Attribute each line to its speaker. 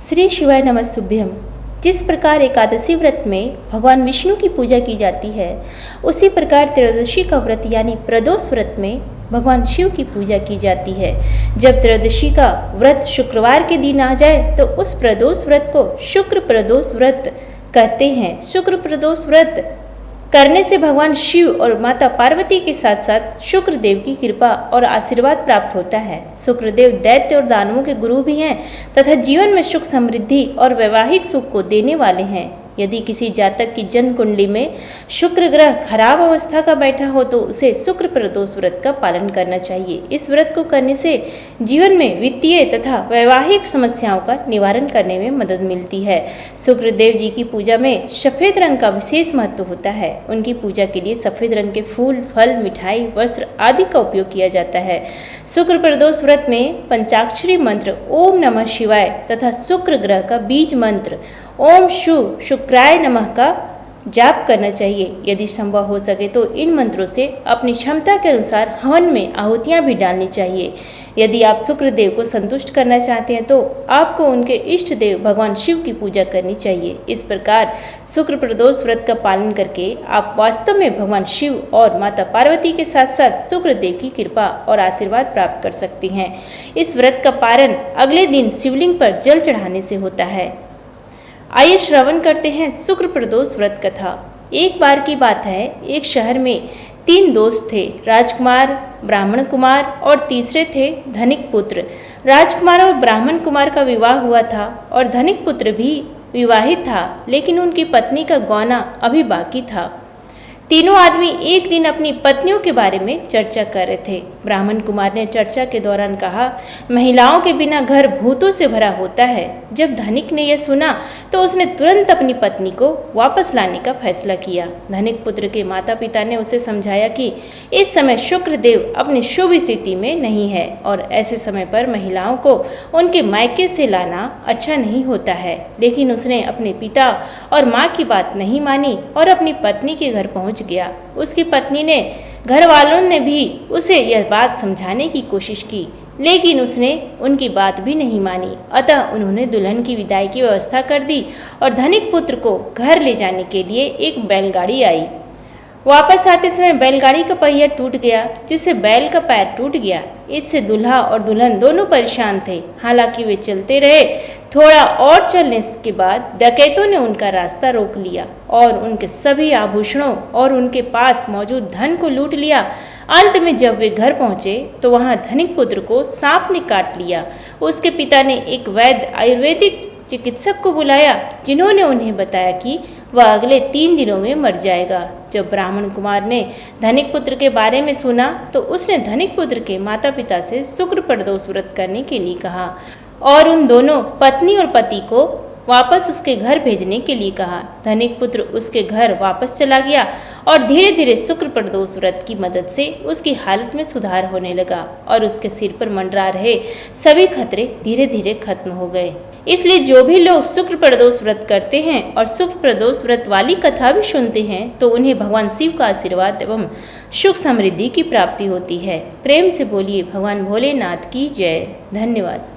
Speaker 1: श्री शिवाय नमस्तुभ्यम। जिस प्रकार एकादशी व्रत में भगवान विष्णु की पूजा की जाती है, उसी प्रकार त्रयोदशी का व्रत यानी प्रदोष व्रत में भगवान शिव की पूजा की जाती है। जब त्रयोदशी का व्रत शुक्रवार के दिन आ जाए तो उस प्रदोष व्रत को शुक्र प्रदोष व्रत कहते हैं। शुक्र प्रदोष व्रत करने से भगवान शिव और माता पार्वती के साथ साथ शुक्रदेव की कृपा और आशीर्वाद प्राप्त होता है। शुक्रदेव दैत्य और दानवों के गुरु भी हैं तथा जीवन में सुख समृद्धि और वैवाहिक सुख को देने वाले हैं। यदि किसी जातक की जन्म कुंडली में शुक्र ग्रह खराब अवस्था का बैठा हो तो उसे शुक्र प्रदोष व्रत का पालन करना चाहिए। इस व्रत को करने से जीवन में वित्तीय तथा वैवाहिक समस्याओं का निवारण करने में मदद मिलती है। शुक्रदेव जी की पूजा में सफ़ेद रंग का विशेष महत्व होता है। उनकी पूजा के लिए सफ़ेद रंग के फूल, फल, मिठाई, वस्त्र आदि का उपयोग किया जाता है। शुक्र प्रदोष व्रत में पंचाक्षरी मंत्र ओम नमः शिवाय तथा शुक्र ग्रह का बीज मंत्र ओम शुक्राय नमः का जाप करना चाहिए। यदि संभव हो सके तो इन मंत्रों से अपनी क्षमता के अनुसार हवन में आहुतियाँ भी डालनी चाहिए। यदि आप शुक्रदेव को संतुष्ट करना चाहते हैं तो आपको उनके इष्ट देव भगवान शिव की पूजा करनी चाहिए। इस प्रकार शुक्र प्रदोष व्रत का पालन करके आप वास्तव में भगवान शिव और माता पार्वती के साथ साथ शुक्रदेव की कृपा और आशीर्वाद प्राप्त कर सकती हैं। इस व्रत का पारण अगले दिन शिवलिंग पर जल चढ़ाने से होता है। आइए श्रवण करते हैं शुक्र प्रदोष व्रत कथा। एक बार की बात है, एक शहर में 3 दोस्त थे, राजकुमार, ब्राह्मण कुमार और तीसरे थे धनिक पुत्र। राजकुमार और ब्राह्मण कुमार का विवाह हुआ था और धनिक पुत्र भी विवाहित था, लेकिन उनकी पत्नी का गौना अभी बाकी था। तीनों आदमी एक दिन अपनी पत्नियों के बारे में चर्चा कर रहे थे। ब्राह्मण कुमार ने चर्चा के दौरान कहा, महिलाओं के बिना घर भूतों से भरा होता है। जब धनिक ने यह सुना तो उसने तुरंत अपनी पत्नी को वापस लाने का फैसला किया। धनिक पुत्र के माता पिता ने उसे समझाया कि इस समय शुक्रदेव अपनी शुभ स्थिति में नहीं है और ऐसे समय पर महिलाओं को उनके मायके से लाना अच्छा नहीं होता है। लेकिन उसने अपने पिता और माँ की बात नहीं मानी और अपनी पत्नी के घर पहुँच गया। उसकी पत्नी ने घर वालों ने भी उसे यह बात समझाने की कोशिश की, लेकिन उसने उनकी बात भी नहीं मानी। अतः उन्होंने दुल्हन की विदाई की व्यवस्था कर दी और धनिक पुत्र को घर ले जाने के लिए एक बैलगाड़ी आई। वापस आते समय बैलगाड़ी का पहिया टूट गया, जिससे बैल का पैर टूट गया। इससे दूल्हा और दुल्हन दोनों परेशान थे। हालांकि वे चलते रहे। थोड़ा और चलने के बाद डकैतों ने उनका रास्ता रोक लिया और उनके सभी आभूषणों और उनके पास मौजूद धन को लूट लिया। अंत में जब वे घर पहुंचे तो वहां धनिक पुत्र को सांप ने काट लिया। उसके पिता ने एक वैद्य आयुर्वेदिक चिकित्सक को बुलाया, जिन्होंने उन्हें बताया कि वह अगले 3 दिनों में मर जाएगा। जब ब्राह्मण कुमार ने धनिक पुत्र के बारे में सुना तो उसने धनिक पुत्र के माता पिता से शुक्र प्रदोष व्रत करने के लिए कहा और उन दोनों पत्नी और पति को वापस उसके घर भेजने के लिए कहा। धनिक पुत्र उसके घर वापस चला गया और धीरे धीरे शुक्र प्रदोष व्रत की मदद से उसकी हालत में सुधार होने लगा और उसके सिर पर मंडरा रहे सभी खतरे धीरे धीरे खत्म हो गए। इसलिए जो भी लोग शुक्र प्रदोष व्रत करते हैं और शुक्र प्रदोष व्रत वाली कथा भी सुनते हैं तो उन्हें भगवान शिव का आशीर्वाद एवं सुख समृद्धि की प्राप्ति होती है। प्रेम से बोलिए भगवान भोलेनाथ की जय। धन्यवाद।